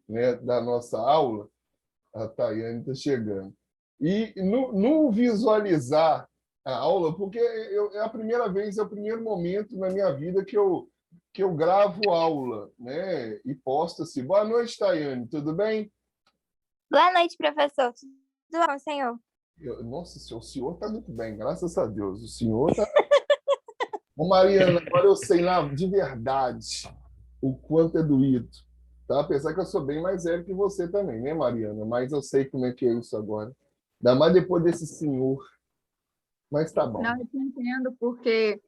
né, da nossa aula. A Tayane está chegando. E no visualizar a aula, porque é a primeira vez, é o primeiro momento na minha vida que eu gravo aula, né? E posto assim. Boa noite, Tayane, tudo bem? Boa noite, professor. Tudo bom, senhor? Nossa, o senhor está muito bem, graças a Deus. O senhor está. Ô, Mariana, agora eu sei lá de verdade o quanto é doído. Tá? Apesar que eu sou bem mais velho que você também, né, Mariana? Mas eu sei como é que é isso agora. Ainda mais depois desse senhor. Mas tá bom. Não, eu te entendo, porque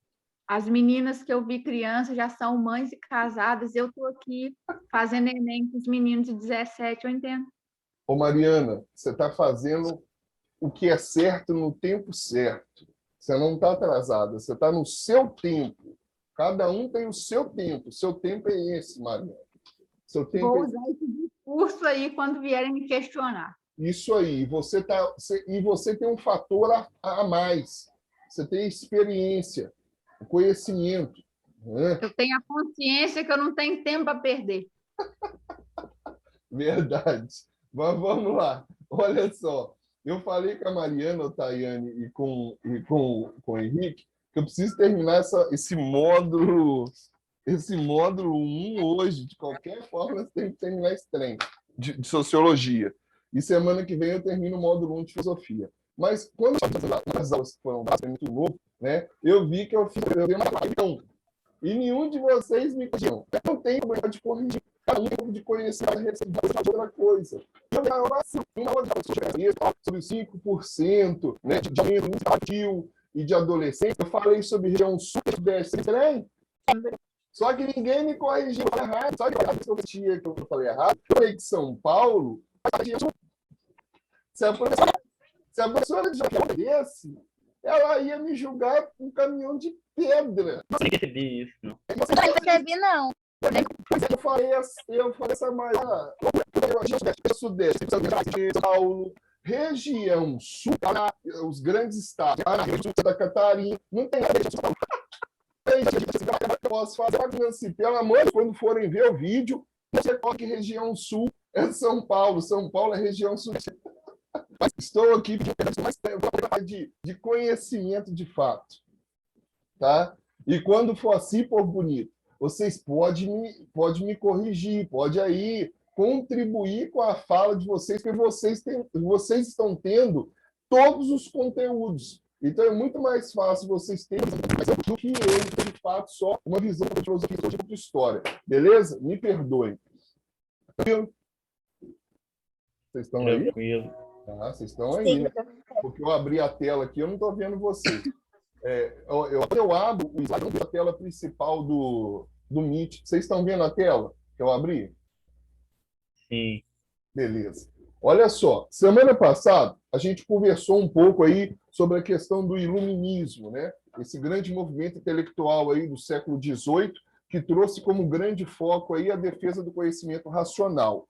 as meninas que eu vi criança já são mães e casadas. Eu estou aqui fazendo Enem com os meninos de 17, eu entendo. Ô, Mariana, você está fazendo o que é certo no tempo certo. Você não está atrasada, você está no seu tempo. Cada um tem o seu tempo. O seu tempo é esse, Mariana. Seu tempo Vou é usar esse discurso aí quando vierem me questionar. isso aí. E você tem um fator a mais. Você tem experiência, conhecimento. Né? Eu tenho a consciência que eu não tenho tempo para perder. Verdade. Mas vamos lá. Olha só. Eu falei com a Mariana, o Tayane com o Henrique que eu preciso terminar esse módulo 1 hoje. De qualquer forma, você tem que terminar esse trem de sociologia. E semana que vem eu termino o módulo 1 de filosofia. Mas quando as aulas foram muito novo, né, eu vi que eu dei uma live. E nenhum de vocês me corrigiram. Eu não tenho problema de corrigir. Cada um tem de conhecer a receita de outra coisa. Eu sobre 5%, né, de aumento infantil e de adolescente. Eu falei sobre região sul e sudeste. Só que ninguém me corrigiu errado. Só que eu falei errado. Eu falei que São Paulo. Se a professora de desse, ela ia me julgar com um caminhão de pedra. Não percebi isso, não. Eu não percebi, não. Eu falei essa mais. Sudeste, São Paulo, região sul, os grandes estados, Santa Catarina, não tem nada disso. Eu posso fazer pelo amor de Deus, quando forem ver o vídeo, você coloque região sul é São Paulo é região sul. Mas estou aqui de conhecimento de fato. Tá? E quando for assim, por bonito, vocês podem me corrigir, pode aí contribuir com a fala de vocês, porque vocês estão tendo todos os conteúdos. Então, é muito mais fácil vocês terem do que eu, de fato, só uma visão de filosofia de história. Beleza? Me perdoem. Vocês estão aí? Tranquilo. Ah, vocês estão aí, né? Porque eu abri a tela aqui, eu não estou vendo vocês. Eu abro o slide da tela principal do Meet. Vocês estão vendo a tela que eu abri? Sim. Beleza. Olha só, semana passada a gente conversou um pouco aí sobre a questão do iluminismo, né? Esse grande movimento intelectual aí do século XVIII que trouxe como grande foco aí a defesa do conhecimento racional.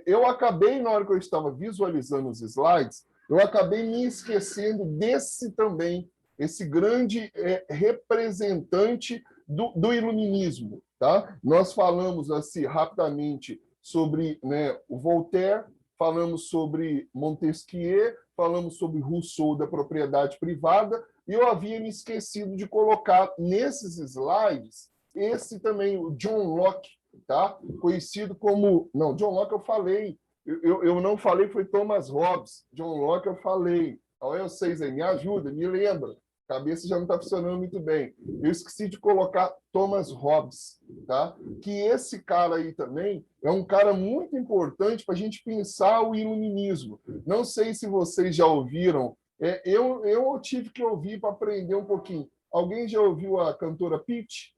Eu acabei, na hora que eu estava visualizando os slides, eu acabei me esquecendo desse também, esse grande representante do iluminismo. Tá? Nós falamos assim rapidamente sobre, né, o Voltaire, falamos sobre Montesquieu, falamos sobre Rousseau da propriedade privada, e eu havia me esquecido de colocar nesses slides esse também, o John Locke, tá? Conhecido como... Não, John Locke eu falei. Eu não falei, foi Thomas Hobbes. John Locke eu falei. Olha vocês aí, me ajuda, me lembra. A cabeça já não está funcionando muito bem. Eu esqueci de colocar Thomas Hobbes, tá? Que esse cara aí também é um cara muito importante para a gente pensar o iluminismo. Não sei se vocês já ouviram. Eu tive que ouvir para aprender um pouquinho. Alguém já ouviu a cantora Pitty?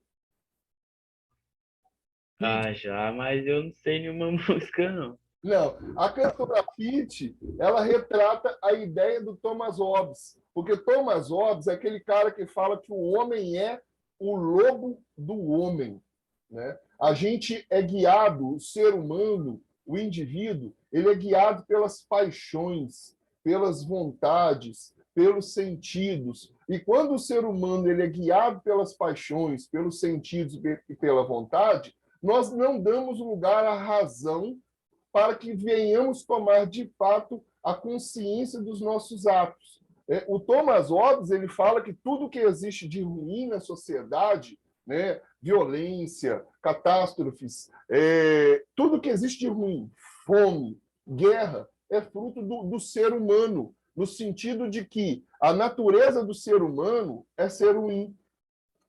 Ah, já, mas eu não sei nenhuma música, não. Não, a cantora Pitty, ela retrata a ideia do Thomas Hobbes, porque Thomas Hobbes é aquele cara que fala que o homem é o lobo do homem, né? A gente é guiado, o ser humano, o indivíduo, ele é guiado pelas paixões, pelas vontades, pelos sentidos. E quando o ser humano ele é guiado pelas paixões, pelos sentidos e pela vontade, nós não damos lugar à razão para que venhamos tomar, de fato, a consciência dos nossos atos. O Thomas Hobbes ele fala que tudo que existe de ruim na sociedade, né, violência, catástrofes, tudo que existe de ruim, fome, guerra, é fruto do ser humano, no sentido de que a natureza do ser humano é ser ruim.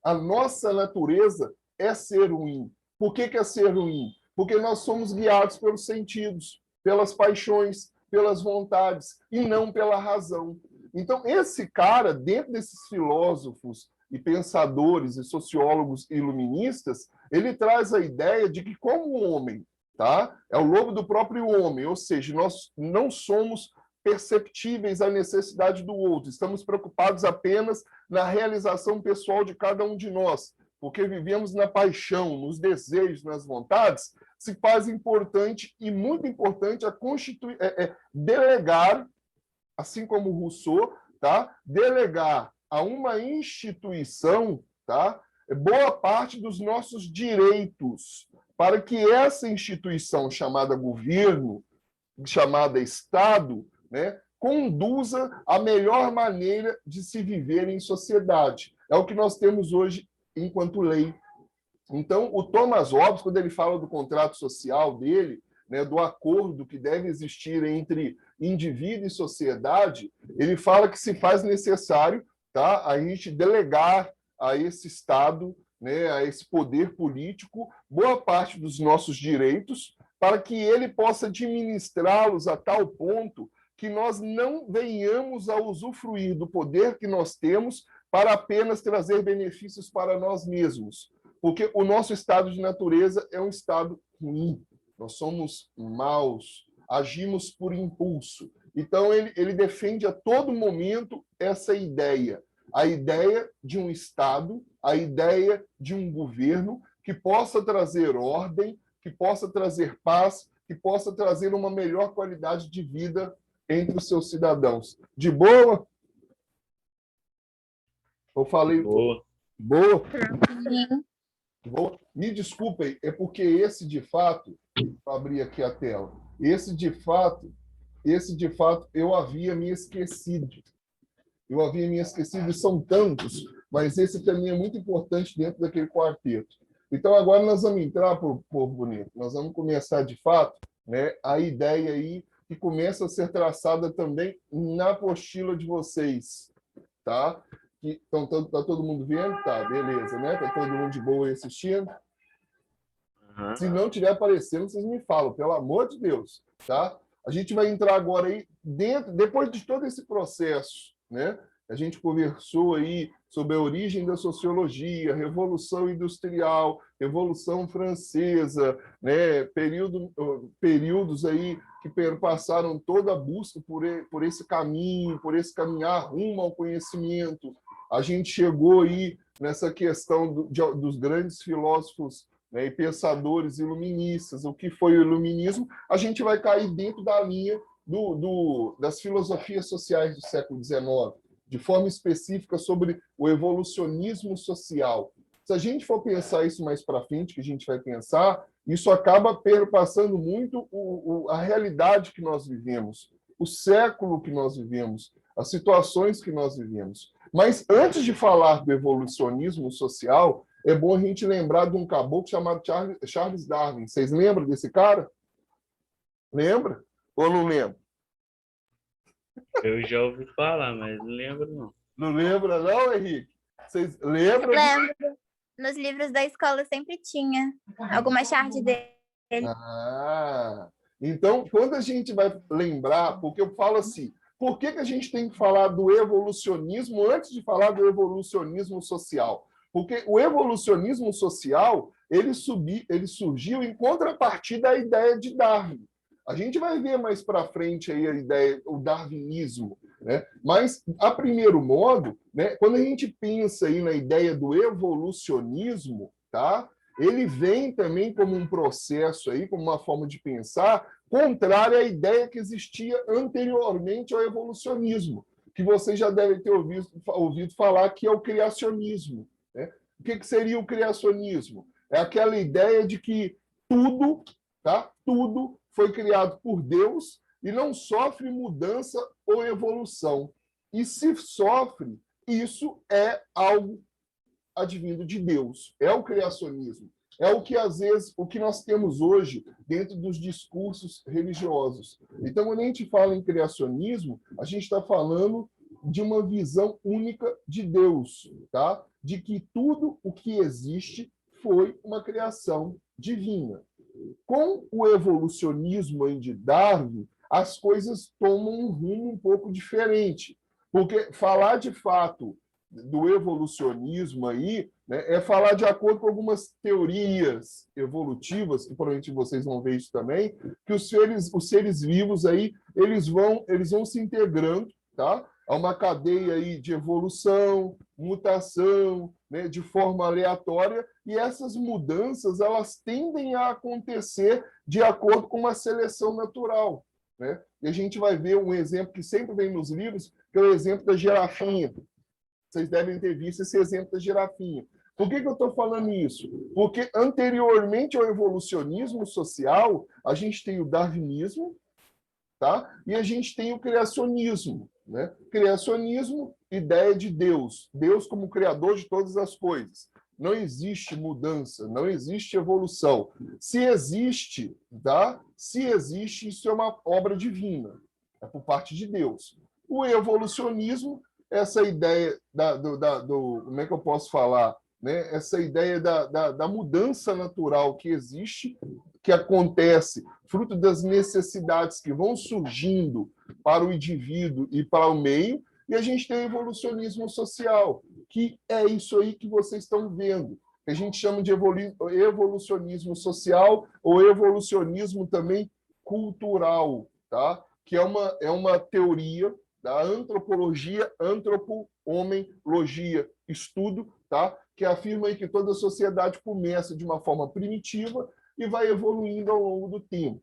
A nossa natureza é ser ruim. Por que é ser ruim? Porque nós somos guiados pelos sentidos, pelas paixões, pelas vontades, e não pela razão. Então, esse cara, dentro desses filósofos e pensadores e sociólogos iluministas, ele traz a ideia de que, como o homem, tá, é o lobo do próprio homem, ou seja, nós não somos perceptíveis à necessidade do outro, estamos preocupados apenas na realização pessoal de cada um de nós, porque vivemos na paixão, nos desejos, nas vontades, se faz importante e muito importante delegar, assim como Rousseau, tá? Delegar a uma instituição, tá? Boa parte dos nossos direitos, para que essa instituição chamada governo, chamada Estado, né, conduza a melhor maneira de se viver em sociedade. É o que nós temos hoje enquanto lei. Então, o Thomas Hobbes, quando ele fala do contrato social dele, né, do acordo que deve existir entre indivíduo e sociedade, ele fala que se faz necessário, tá, a gente delegar a esse Estado, né, a esse poder político, boa parte dos nossos direitos, para que ele possa administrá-los a tal ponto que nós não venhamos a usufruir do poder que nós temos para apenas trazer benefícios para nós mesmos. Porque o nosso estado de natureza é um estado ruim. Nós somos maus, agimos por impulso. Então, ele defende a todo momento essa ideia. A ideia de um Estado, a ideia de um governo que possa trazer ordem, que possa trazer paz, que possa trazer uma melhor qualidade de vida entre os seus cidadãos. De boa? Eu falei... Boa. Boa? Sim. Boa. Me desculpem, é porque esse, de fato... Vou abrir aqui a tela. Esse, de fato, eu havia me esquecido. E são tantos, mas esse também é muito importante dentro daquele quarteto. Então, agora nós vamos entrar, povo bonito, nós vamos começar, de fato, né, a ideia aí que começa a ser traçada também na apostila de vocês, tá? Então, tá todo mundo vendo? Tá, beleza, né? Tá todo mundo de boa aí assistindo? Uhum. Se não estiver aparecendo, vocês me falam, pelo amor de Deus, tá? A gente vai entrar agora aí depois de todo esse processo, né? A gente conversou aí sobre a origem da sociologia, Revolução Industrial, Revolução Francesa, né? Períodos aí que perpassaram toda a busca por esse caminho, por esse caminhar rumo ao conhecimento. A gente chegou aí nessa questão dos grandes filósofos, né, e pensadores iluministas. O que foi o iluminismo? A gente vai cair dentro da linha das filosofias sociais do século XIX, de forma específica sobre o evolucionismo social. Se a gente for pensar isso mais para frente, que a gente vai pensar, isso acaba perpassando muito a realidade que nós vivemos, o século que nós vivemos, as situações que nós vivemos. Mas antes de falar do evolucionismo social, é bom a gente lembrar de um caboclo chamado Charles Darwin. Vocês lembram desse cara? Lembra? Ou não lembra? Eu já ouvi falar, mas não lembro, não. Não lembra, não, Henrique? Vocês lembram? Lembro. Nos livros da escola sempre tinha alguma charge dele. Ah, então, quando a gente vai lembrar, porque eu falo assim, por que a gente tem que falar do evolucionismo antes de falar do evolucionismo social? Porque o evolucionismo social ele surgiu em contrapartida à ideia de Darwin. A gente vai ver mais para frente aí a ideia, o darwinismo, né? Mas, a primeiro modo, né, quando a gente pensa aí na ideia do evolucionismo, tá? Ele vem também como um processo aí, como uma forma de pensar contrária à ideia que existia anteriormente ao evolucionismo, que vocês já devem ter ouvido falar, que é o criacionismo. Né? O que seria o criacionismo? É aquela ideia de que tudo, tá? Tudo foi criado por Deus e não sofre mudança ou evolução. E se sofre, isso é algo advindo de Deus, é o criacionismo. É o que, às vezes, o que nós temos hoje dentro dos discursos religiosos. Então, quando a gente fala em criacionismo, a gente está falando de uma visão única de Deus, tá? De que tudo o que existe foi uma criação divina. Com o evolucionismo aí de Darwin, as coisas tomam um rumo um pouco diferente. Porque falar de fato do evolucionismo aí, né, é falar de acordo com algumas teorias evolutivas, que provavelmente vocês vão ver isso também, que os seres vivos aí, eles vão se integrando, tá? A uma cadeia aí de evolução, mutação, né, de forma aleatória, e essas mudanças elas tendem a acontecer de acordo com uma seleção natural, né? E a gente vai ver um exemplo que sempre vem nos livros, que é o exemplo da girafinha. Vocês devem ter visto esse exemplo da girafinha. Por que eu estou falando isso? Porque anteriormente ao evolucionismo social, a gente tem o darwinismo, tá? E a gente tem o criacionismo, né? Criacionismo, ideia de Deus. Deus como criador de todas as coisas. Não existe mudança, não existe evolução. Se existe, tá? Se existe, isso é uma obra divina, é por parte de Deus. O evolucionismo, essa ideia como é que eu posso falar, né? Essa ideia da mudança natural que existe, que acontece fruto das necessidades que vão surgindo para o indivíduo e para o meio, e a gente tem o evolucionismo social, que é isso aí que vocês estão vendo, que a gente chama de evolucionismo social ou evolucionismo também cultural, tá? Que é uma teoria da antropologia, antropo-homem-logia, estudo, tá? Que afirma aí que toda sociedade começa de uma forma primitiva e vai evoluindo ao longo do tempo.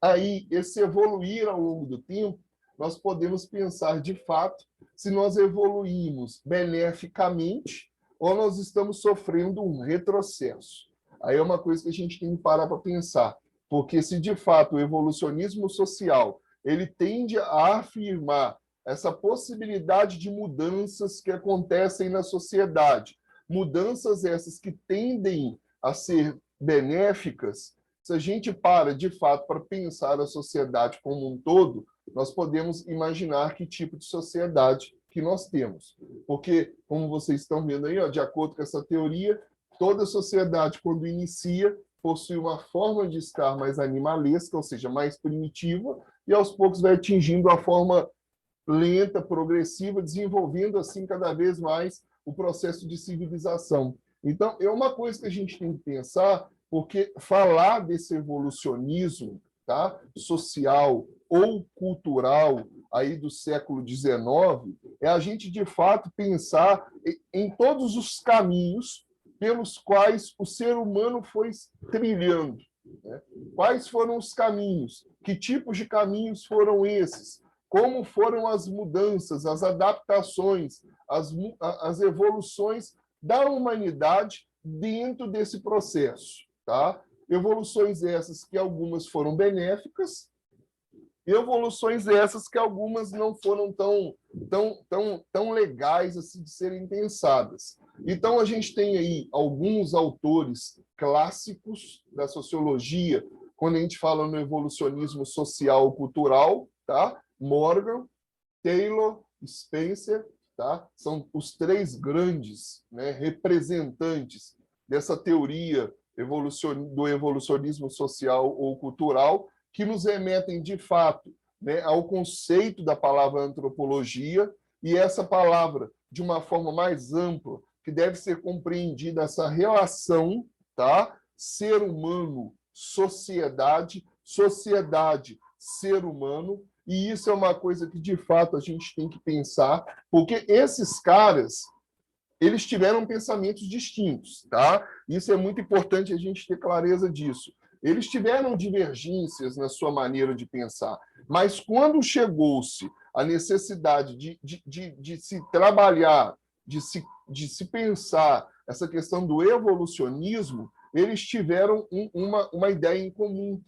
Aí, esse evoluir ao longo do tempo, nós podemos pensar, de fato, se nós evoluímos beneficamente ou nós estamos sofrendo um retrocesso. Aí é uma coisa que a gente tem que parar para pensar, porque se, de fato, o evolucionismo social ele tende a afirmar essa possibilidade de mudanças que acontecem na sociedade, mudanças essas que tendem a ser benéficas, se a gente para, de fato, para pensar a sociedade como um todo, nós podemos imaginar que tipo de sociedade que nós temos. Porque, como vocês estão vendo aí, ó, de acordo com essa teoria, toda sociedade, quando inicia, possui uma forma de estar mais animalesca, ou seja, mais primitiva, e aos poucos vai atingindo a forma lenta, progressiva, desenvolvendo assim cada vez mais o processo de civilização. Então, é uma coisa que a gente tem que pensar, porque falar desse evolucionismo, tá, social ou cultural aí do século XIX é a gente, de fato, pensar em todos os caminhos pelos quais o ser humano foi trilhando, né? Quais foram os caminhos? Que tipos de caminhos foram esses? Como foram as mudanças, as adaptações, as evoluções da humanidade dentro desse processo, tá? Evoluções essas que algumas foram benéficas, evoluções essas que algumas não foram tão legais assim de serem pensadas. Então, a gente tem aí alguns autores clássicos da sociologia, quando a gente fala no evolucionismo social e cultural, tá? Morgan, Taylor, Spencer, tá? São os três grandes, né, representantes dessa teoria do evolucionismo social ou cultural, que nos remetem, de fato, né, ao conceito da palavra antropologia, e essa palavra, de uma forma mais ampla, que deve ser compreendida essa relação, tá? Ser humano, sociedade, sociedade, ser humano, e isso é uma coisa que, de fato, a gente tem que pensar, porque esses caras, eles tiveram pensamentos distintos, tá? Isso é muito importante a gente ter clareza disso. Eles tiveram divergências na sua maneira de pensar, mas quando chegou-se a necessidade de se trabalhar, de se pensar essa questão do evolucionismo, eles tiveram uma ideia em comum,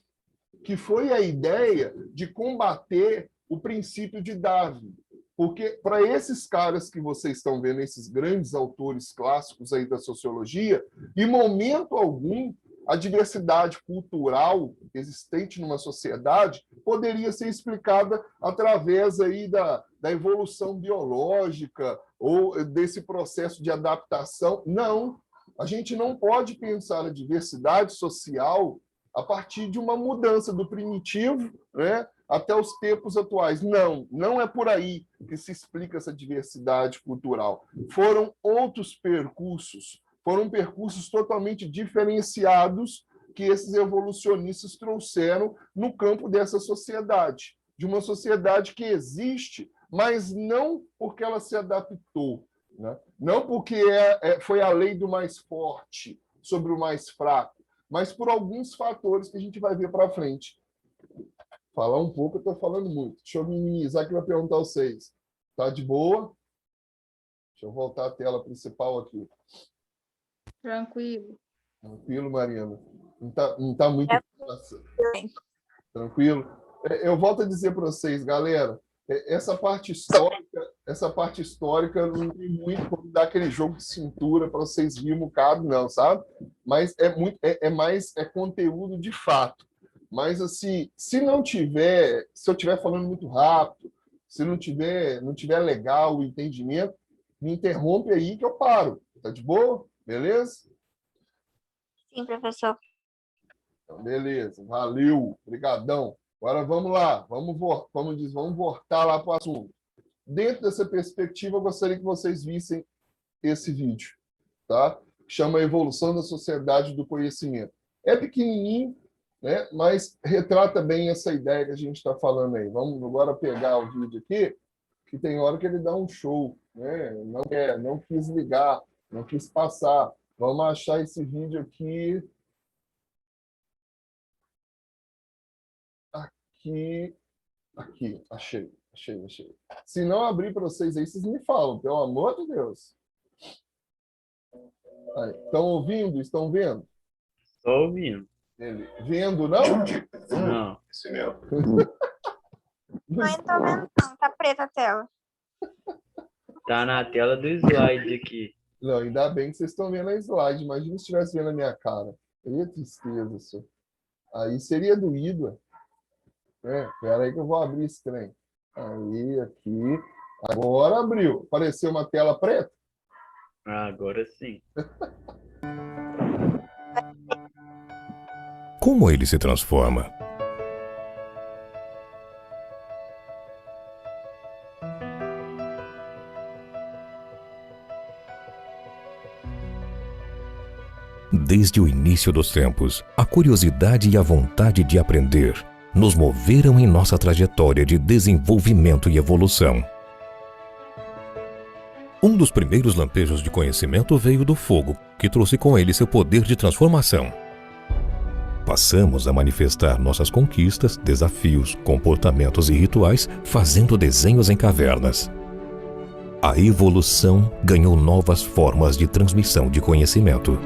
que foi a ideia de combater o princípio de Darwin. Porque para esses caras que vocês estão vendo, esses grandes autores clássicos aí da sociologia, em momento algum, a diversidade cultural existente numa sociedade poderia ser explicada através aí da evolução biológica ou desse processo de adaptação. Não, a gente não pode pensar a diversidade social a partir de uma mudança do primitivo, né, até os tempos atuais. Não, não é por aí que se explica essa diversidade cultural. Foram outros percursos, foram percursos totalmente diferenciados que esses evolucionistas trouxeram no campo dessa sociedade, de uma sociedade que existe, mas não porque ela se adaptou, né? Não porque foi a lei do mais forte sobre o mais fraco, mas por alguns fatores que a gente vai ver para frente. Falar um pouco, eu estou falando muito. Deixa eu minimizar aqui para perguntar a vocês. Tá de boa? Deixa eu voltar à tela principal aqui. Tranquilo. Tranquilo, Mariana? Não tá muito... Tranquilo? Eu volto a dizer para vocês, galera, essa parte histórica não tem muito como dar aquele jogo de cintura para vocês virem um cabo, não, sabe? Mas é conteúdo de fato. Mas, assim, se eu estiver falando muito rápido, se não tiver legal o entendimento, me interrompe aí que eu paro. Tá de boa? Beleza? Sim, professor. Então, beleza. Valeu. Obrigadão. Agora vamos lá. Vamos voltar lá para o assunto. Dentro dessa perspectiva, eu gostaria que vocês vissem esse vídeo, tá? Chama a Evolução da Sociedade do Conhecimento. É pequenininho, né? Mas retrata bem essa ideia que a gente está falando aí. Vamos agora pegar o vídeo aqui, que tem hora que ele dá um show, né? Não quis ligar, não quis passar. Vamos achar esse vídeo aqui. Aqui, achei. Se não abrir para vocês aí, vocês me falam, pelo amor de Deus. Estão ouvindo? Estão vendo? Estou ouvindo. Vendo, não? Não. Não estou vendo, não. Tá preta a tela. Tá na tela do slide aqui. Não, ainda bem que vocês estão vendo a slide. Imagina se estivesse vendo a minha cara. Seria tristeza, senhor. Aí seria doído. Espera aí que eu vou abrir esse trem. Aí, aqui. Agora abriu. Apareceu uma tela preta? Agora sim. Como ele se transforma? Desde o início dos tempos, a curiosidade e a vontade de aprender nos moveram em nossa trajetória de desenvolvimento e evolução. Um dos primeiros lampejos de conhecimento veio do fogo, que trouxe com ele seu poder de transformação. Passamos a manifestar nossas conquistas, desafios, comportamentos e rituais fazendo desenhos em cavernas. A evolução ganhou novas formas de transmissão de conhecimento.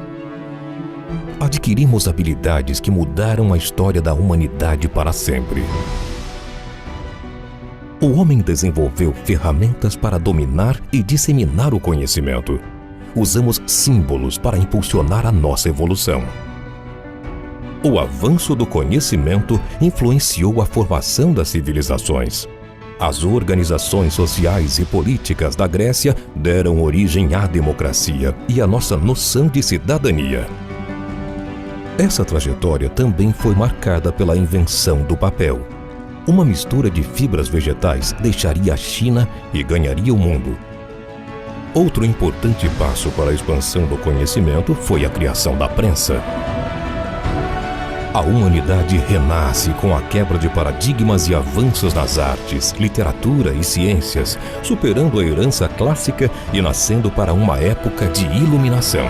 Adquirimos habilidades que mudaram a história da humanidade para sempre. O homem desenvolveu ferramentas para dominar e disseminar o conhecimento. Usamos símbolos para impulsionar a nossa evolução. O avanço do conhecimento influenciou a formação das civilizações. As organizações sociais e políticas da Grécia deram origem à democracia e à nossa noção de cidadania. Essa trajetória também foi marcada pela invenção do papel. Uma mistura de fibras vegetais deixaria a China e ganharia o mundo. Outro importante passo para a expansão do conhecimento foi a criação da prensa. A humanidade renasce com a quebra de paradigmas e avanços nas artes, literatura e ciências, superando a herança clássica e nascendo para uma época de iluminação.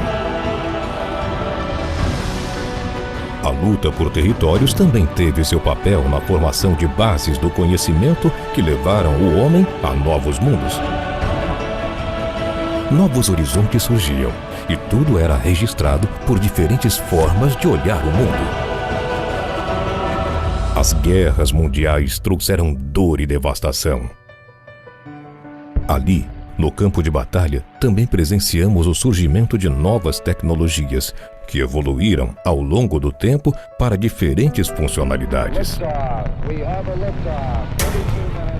A luta por territórios também teve seu papel na formação de bases do conhecimento que levaram o homem a novos mundos. Novos horizontes surgiam e tudo era registrado por diferentes formas de olhar o mundo. As guerras mundiais trouxeram dor e devastação. Ali, no campo de batalha, também presenciamos o surgimento de novas tecnologias que evoluíram ao longo do tempo para diferentes funcionalidades.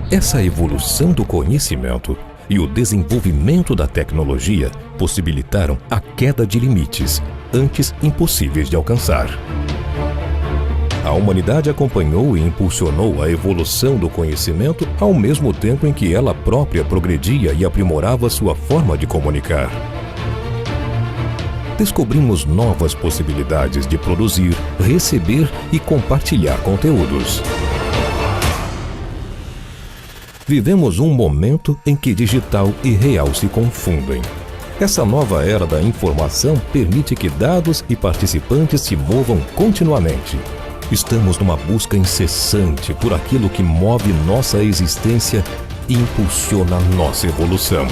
Essa evolução do conhecimento e o desenvolvimento da tecnologia possibilitaram a queda de limites, antes impossíveis de alcançar. A humanidade acompanhou e impulsionou a evolução do conhecimento ao mesmo tempo em que ela própria progredia e aprimorava sua forma de comunicar. Descobrimos novas possibilidades de produzir, receber e compartilhar conteúdos. Vivemos um momento em que digital e real se confundem. Essa nova era da informação permite que dados e participantes se movam continuamente. Estamos numa busca incessante por aquilo que move nossa existência e impulsiona nossa evolução.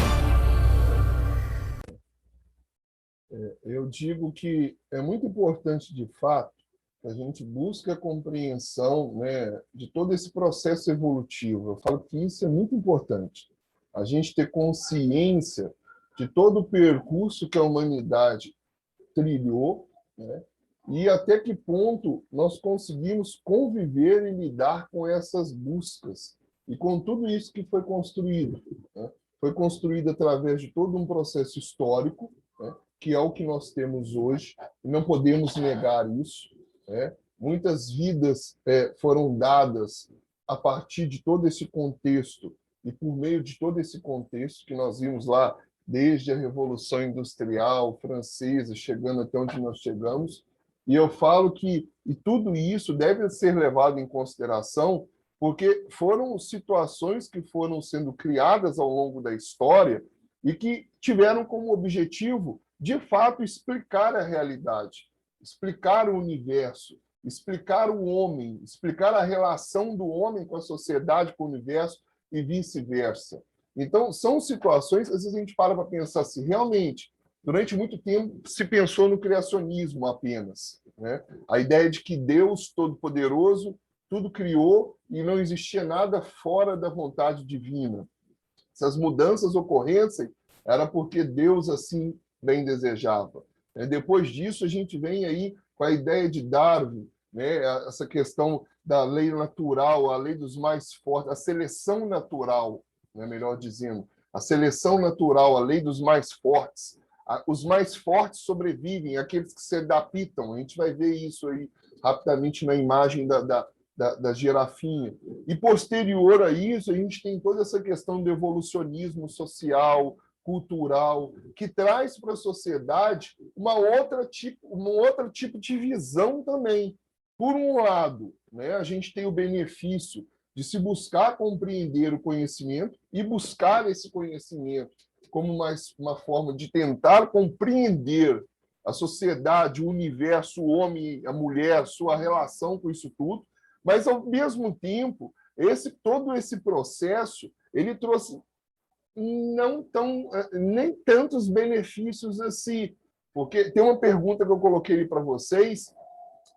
Eu digo que é muito importante, de fato, que a gente busque a compreensão, né, de todo esse processo evolutivo. Eu falo que isso é muito importante. A gente ter consciência de todo o percurso que a humanidade trilhou, né, e até que ponto nós conseguimos conviver e lidar com essas buscas e com tudo isso que foi construído, né? Foi construído através de todo um processo histórico, né, que é o que nós temos hoje, e não podemos negar isso, né? Muitas vidas foram dadas a partir de todo esse contexto e por meio de todo esse contexto que nós vimos lá, desde a Revolução Industrial Francesa, chegando até onde nós chegamos. E eu falo que tudo isso deve ser levado em consideração, porque foram situações que foram sendo criadas ao longo da história e que tiveram como objetivo, de fato, explicar a realidade, explicar o universo, explicar o homem, explicar a relação do homem com a sociedade, com o universo e vice-versa. Então, são situações, às vezes a gente para pensar se realmente, durante muito tempo, se pensou no criacionismo apenas, né? A ideia de que Deus Todo-Poderoso tudo criou e não existia nada fora da vontade divina. Essas mudanças ocorressem era porque Deus assim bem desejava. Depois disso, a gente vem aí com a ideia de Darwin, né? Essa questão da lei natural, a lei dos mais fortes, a seleção natural, né? Melhor dizendo, a seleção natural, a lei dos mais fortes. Os mais fortes sobrevivem, aqueles que se adaptam. A gente vai ver isso aí rapidamente na imagem da girafinha. E posterior a isso, a gente tem toda essa questão do evolucionismo social, cultural, que traz para a sociedade uma outra tipo de visão também. Por um lado, né, a gente tem o benefício de se buscar compreender o conhecimento e buscar esse conhecimento como uma forma de tentar compreender a sociedade, o universo, o homem, a mulher, sua relação com isso tudo, mas, ao mesmo tempo, todo esse processo ele trouxe nem tantos benefícios assim, porque tem uma pergunta que eu coloquei ali para vocês,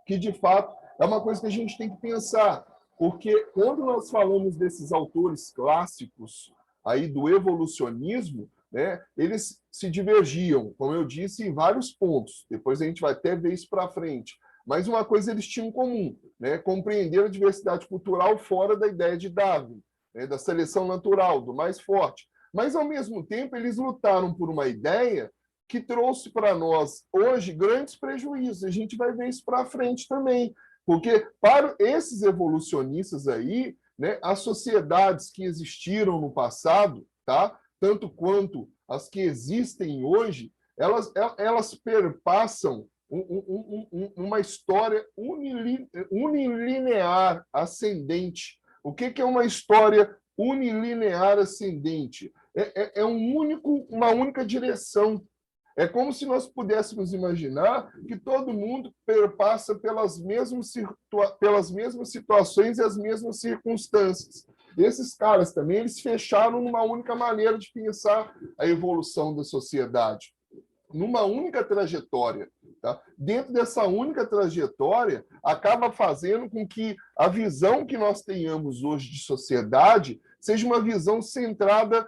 que, de fato, é uma coisa que a gente tem que pensar, porque quando nós falamos desses autores clássicos aí do evolucionismo, né, eles se divergiam, como eu disse, em vários pontos. Depois a gente vai até ver isso para frente. Mas uma coisa eles tinham em comum, né, compreender a diversidade cultural fora da ideia de Darwin, né, da seleção natural, do mais forte. Mas, ao mesmo tempo, eles lutaram por uma ideia que trouxe para nós, hoje, grandes prejuízos. A gente vai ver isso para frente também. Porque, para esses evolucionistas aí, né, as sociedades que existiram no passado, tá? Tanto quanto as que existem hoje, elas perpassam uma história unilinear ascendente. O que é uma história unilinear ascendente? É uma única direção. É como se nós pudéssemos imaginar que todo mundo perpassa pelas mesmas situações e as mesmas circunstâncias. Esses caras também eles fecharam numa única maneira de pensar a evolução da sociedade, numa única trajetória. Tá? Dentro dessa única trajetória, acaba fazendo com que a visão que nós tenhamos hoje de sociedade seja uma visão centrada,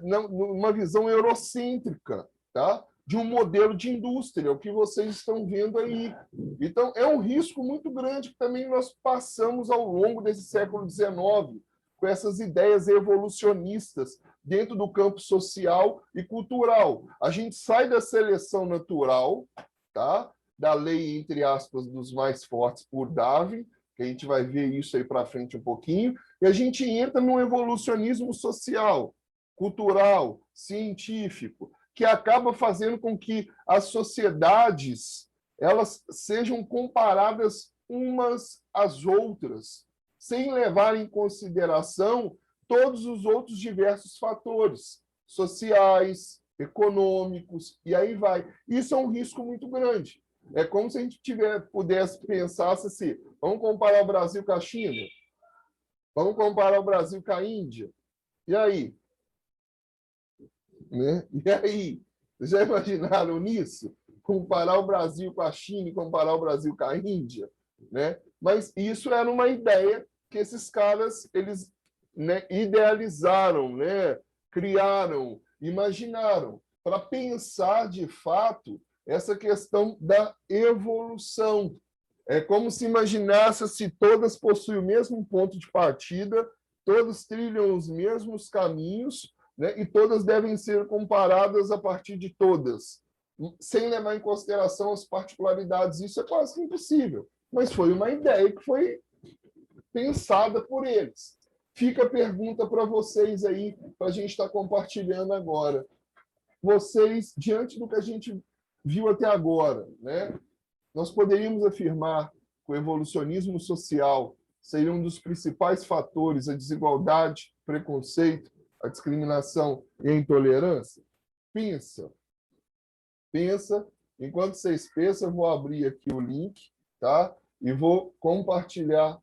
numa visão eurocêntrica, tá? De um modelo de indústria, o que vocês estão vendo aí. Então, é um risco muito grande que também nós passamos ao longo desse século XIX, com essas ideias evolucionistas dentro do campo social e cultural. A gente sai da seleção natural, tá? Da lei, entre aspas, dos mais fortes por Darwin, que a gente vai ver isso aí para frente um pouquinho, e a gente entra num evolucionismo social, cultural, científico, que acaba fazendo com que as sociedades elas sejam comparadas umas às outras, sem levar em consideração todos os outros diversos fatores sociais, econômicos, e aí vai. Isso é um risco muito grande. É como se a gente pudesse pensar assim, vamos comparar o Brasil com a China? Vamos comparar o Brasil com a Índia? E aí? Né? E aí? Vocês já imaginaram nisso? Comparar o Brasil com a China e comparar o Brasil com a Índia? Né? Mas isso era uma ideia que esses caras eles, né, idealizaram, né? Criaram, imaginaram, para pensar, de fato, essa questão da evolução. É como se imaginasse se todas possuem o mesmo ponto de partida, todas trilham os mesmos caminhos, né, e todas devem ser comparadas a partir de todas, sem levar em consideração as particularidades. Isso é quase que impossível, mas foi uma ideia que foi pensada por eles. Fica a pergunta para vocês aí, para a gente estar compartilhando agora. Vocês, diante do que a gente viu até agora, né, nós poderíamos afirmar que o evolucionismo social seria um dos principais fatores a desigualdade, preconceito, a discriminação e a intolerância? Pensa. Pensa. Enquanto vocês pensam, eu vou abrir aqui o link, tá? E vou compartilhar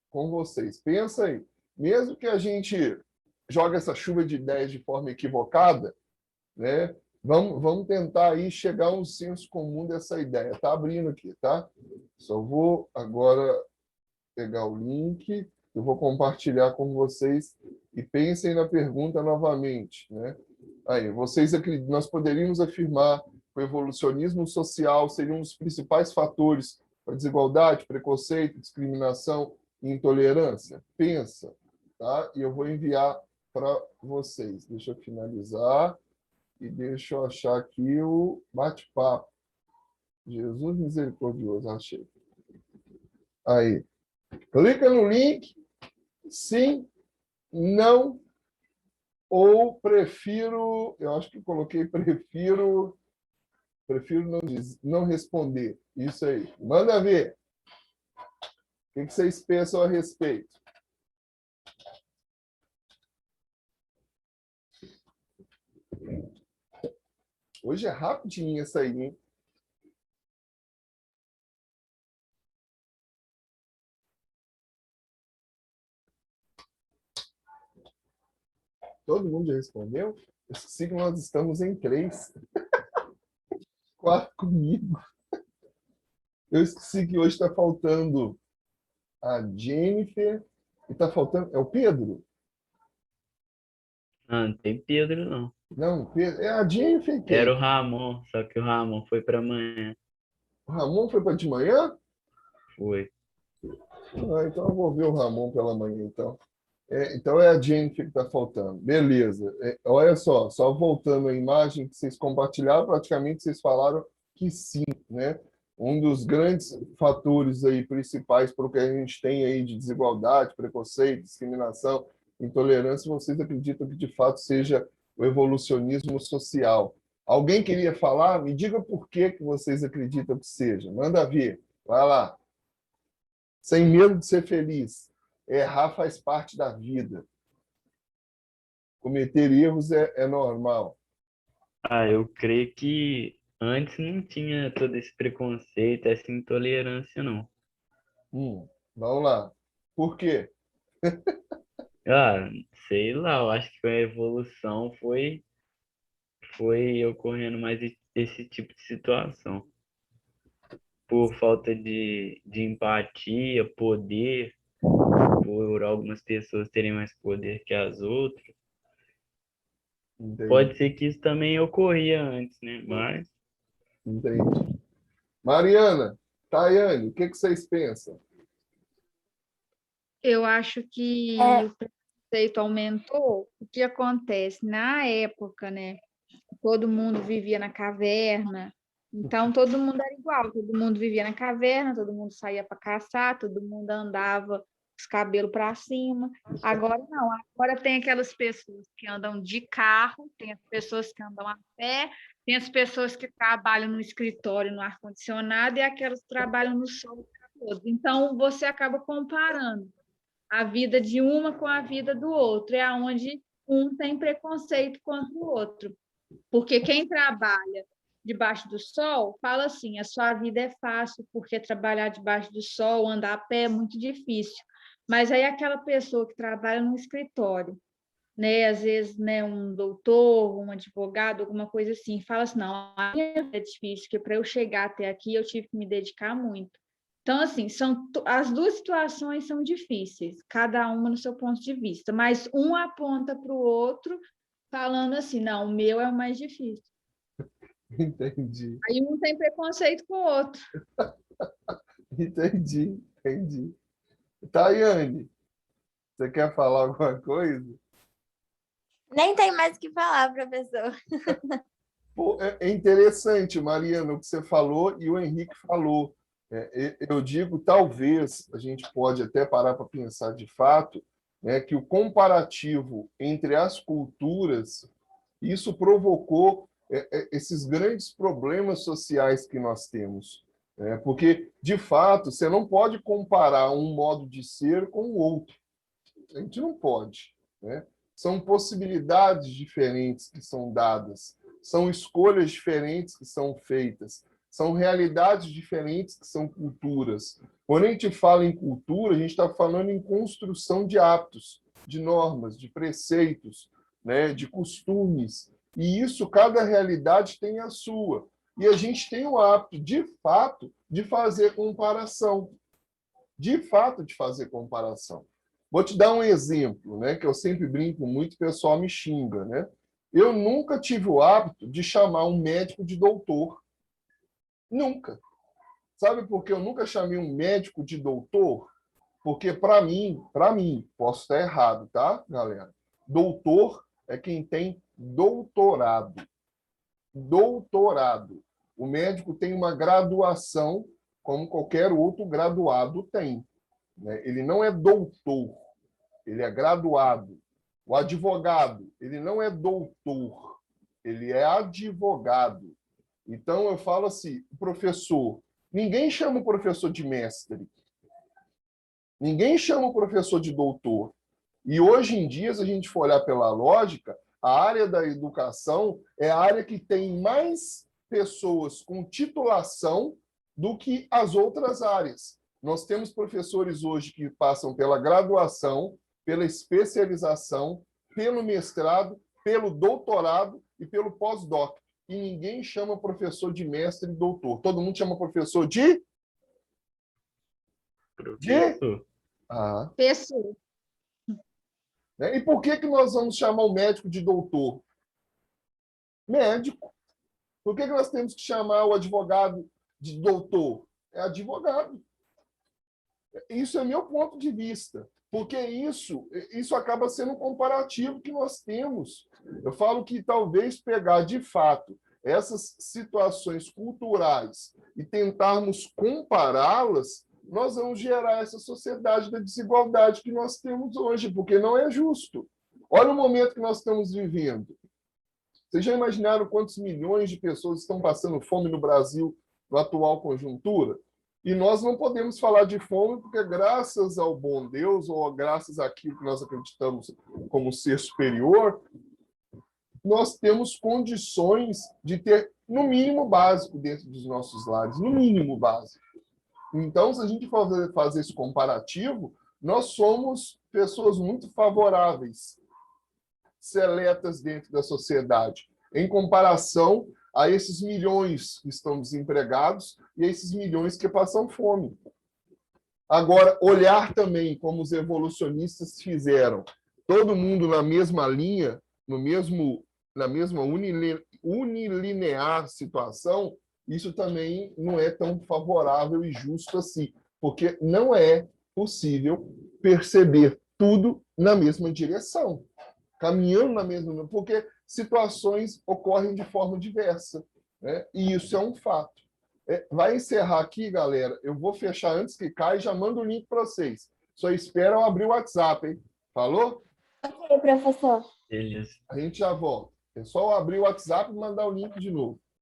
com vocês. Pensa aí. Mesmo que a gente jogue essa chuva de ideias de forma equivocada, né? Vamos tentar aí chegar a um senso comum dessa ideia. Está abrindo aqui, tá? Só vou agora pegar o link, eu vou compartilhar com vocês e pensem na pergunta novamente, né? Aí, vocês acreditam, nós poderíamos afirmar que o evolucionismo social seria um dos principais fatores para desigualdade, preconceito, discriminação e intolerância? Pensa, tá? E eu vou enviar para vocês. Deixa eu finalizar. E deixa eu achar aqui o bate-papo. Jesus misericordioso, achei. Aí. Clica no link. Sim, não, ou prefiro... Eu acho que coloquei prefiro não responder. Isso aí. Manda ver. O que vocês pensam a respeito? Hoje é rapidinho essa aí, hein? Todo mundo já respondeu? Eu esqueci que nós estamos em 3. 4 comigo. Eu esqueci que hoje está faltando a Jennifer. E está faltando... É o Pedro? Não tem Pedro, não. Não, Pedro. É a Jennifer quem? Era o Ramon, só que o Ramon foi para amanhã. O Ramon foi para de manhã? Foi. Então eu vou ver o Ramon pela manhã, então. Então é a Jennifer que está faltando. Beleza. Olha só voltando a imagem que vocês compartilharam, praticamente vocês falaram que sim, né? Um dos grandes fatores aí principais para o que a gente tem aí de desigualdade, preconceito, discriminação, intolerância, vocês acreditam que de fato seja o evolucionismo social. Alguém queria falar? Me diga por que vocês acreditam que seja. Manda ver. Vai lá. Sem medo de ser feliz. Errar faz parte da vida. Cometer erros é normal. Eu creio que antes não tinha todo esse preconceito, essa intolerância, não. Vamos lá. Por quê? Sei lá, eu acho que a evolução foi ocorrendo mais esse tipo de situação. por falta de empatia, poder, por algumas pessoas terem mais poder que as outras. Entendi. Pode ser que isso também ocorria antes, né? Mas Entendi. Mariana, Tayane, o que vocês pensam? Eu acho que É. o preconceito aumentou. O que acontece? Na época, né? Todo mundo vivia na caverna, então todo mundo era igual, todo mundo vivia na caverna, todo mundo saía para caçar, todo mundo andava com os cabelos para cima. Agora não, agora tem aquelas pessoas que andam de carro, tem as pessoas que andam a pé, tem as pessoas que trabalham no escritório, no ar-condicionado, e aquelas que trabalham no sol o dia todo. Então, você acaba comparando a vida de uma com a vida do outro, é onde um tem preconceito contra o outro. Porque quem trabalha debaixo do sol fala assim: a sua vida é fácil, porque trabalhar debaixo do sol, andar a pé é muito difícil. Mas aí aquela pessoa que trabalha num escritório, né, às vezes, né, um doutor, um advogado, alguma coisa assim, fala assim: não, a minha vida é difícil, porque para eu chegar até aqui eu tive que me dedicar muito. Então, assim, as duas situações são difíceis, cada uma no seu ponto de vista, mas um aponta para o outro falando assim: não, o meu é o mais difícil. Entendi. Aí um tem preconceito com o outro. Entendi. Tayane, você quer falar alguma coisa? Nem tem mais o que falar, professor. Pô, é interessante, Mariana, o que você falou e o Henrique falou. Eu digo, talvez, a gente pode até parar para pensar de fato, né, que o comparativo entre as culturas, isso provocou esses grandes problemas sociais que nós temos. Porque, de fato, você não pode comparar um modo de ser com o outro. A gente não pode, né? São possibilidades diferentes que são dadas, são escolhas diferentes que são feitas, são realidades diferentes que são culturas. Quando a gente fala em cultura, a gente está falando em construção de hábitos, de normas, de preceitos, né, de costumes. E isso, cada realidade tem a sua. E a gente tem o hábito, de fato, de fazer comparação. De fato, de fazer comparação. Vou te dar um exemplo, né, que eu sempre brinco muito, o pessoal me xinga, né? Eu nunca tive o hábito de chamar um médico de doutor. Nunca. Sabe por que eu nunca chamei um médico de doutor? Porque, para mim, posso estar errado, tá, galera? Doutor é quem tem doutorado. Doutorado. O médico tem uma graduação, como qualquer outro graduado tem. Ele não é doutor, ele é graduado. O advogado, ele não é doutor, ele é advogado. Então, eu falo assim, o professor, ninguém chama o professor de mestre, ninguém chama o professor de doutor. E hoje em dia, se a gente for olhar pela lógica, a área da educação é a área que tem mais pessoas com titulação do que as outras áreas. Nós temos professores hoje que passam pela graduação, pela especialização, pelo mestrado, pelo doutorado e pelo pós-doc. E ninguém chama professor de mestre e doutor. Todo mundo chama professor de... professor. Pessoa. E por que nós vamos chamar o médico de doutor? Médico. Por que nós temos que chamar o advogado de doutor? É advogado. Isso é meu ponto de vista, porque isso acaba sendo um comparativo que nós temos. Eu falo que talvez pegar, de fato, essas situações culturais e tentarmos compará-las, nós vamos gerar essa sociedade da desigualdade que nós temos hoje, porque não é justo. Olha o momento que nós estamos vivendo. Vocês já imaginaram quantos milhões de pessoas estão passando fome no Brasil na atual conjuntura? E nós não podemos falar de fome porque, graças ao bom Deus, ou graças àquilo que nós acreditamos como ser superior, nós temos condições de ter, no mínimo básico, dentro dos nossos lares, no mínimo básico. Então, se a gente for fazer esse comparativo, nós somos pessoas muito favoráveis, seletas dentro da sociedade, em comparação a esses milhões que estão desempregados e a esses milhões que passam fome. Agora, olhar também como os evolucionistas fizeram, todo mundo na mesma linha, na mesma unilinear situação, isso também não é tão favorável e justo assim, porque não é possível perceber tudo na mesma direção, caminhando na mesma, porque situações ocorrem de forma diversa, né? E isso é um fato. Vai encerrar aqui, galera. Eu vou fechar antes que caia e já mando o link para vocês. Só espera eu abrir o WhatsApp, hein? Falou? Ok, professor. Beleza. A gente já volta. É só eu abrir o WhatsApp e mandar o link de novo.